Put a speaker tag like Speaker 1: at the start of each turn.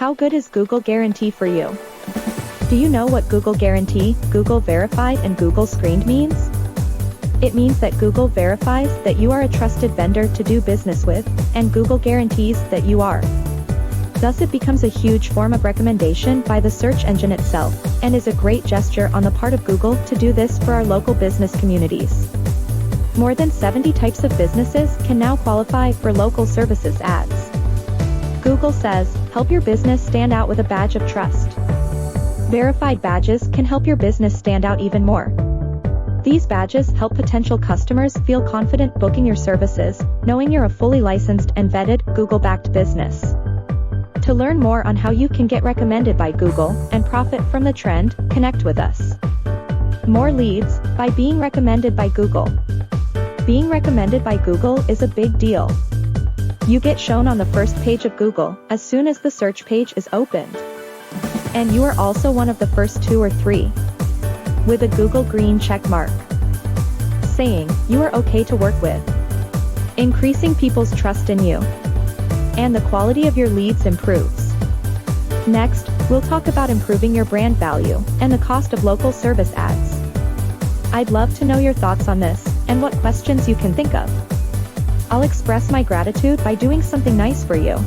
Speaker 1: How good is Google Guarantee for you? Do you know what Google Guarantee, Google Verified and Google Screened means? It means that Google verifies that you are a trusted vendor to do business with, and Google guarantees that you are. Thus it becomes a huge form of recommendation by the search engine itself, and is a great gesture on the part of Google to do this for our local business communities. More than 70 types of businesses can now qualify for local services ads. Google says, help your business stand out with a badge of trust. Verified badges can help your business stand out even more. These badges help potential customers feel confident booking your services, knowing you're a fully licensed and vetted, Google-backed business. To learn more on how you can get recommended by Google and profit from the trend, connect with us. More leads by being recommended by Google. Being recommended by Google is a big deal. You get shown on the first page of Google as soon as the search page is opened. And you are also one of the first 2 or 3 with a Google green check mark, saying you are okay to work with, increasing people's trust in you, and the quality of your leads improves. Next, we'll talk about improving your brand value and the cost of local service ads. I'd love to know your thoughts on this and what questions you can think of. I'll express my gratitude by doing something nice for you.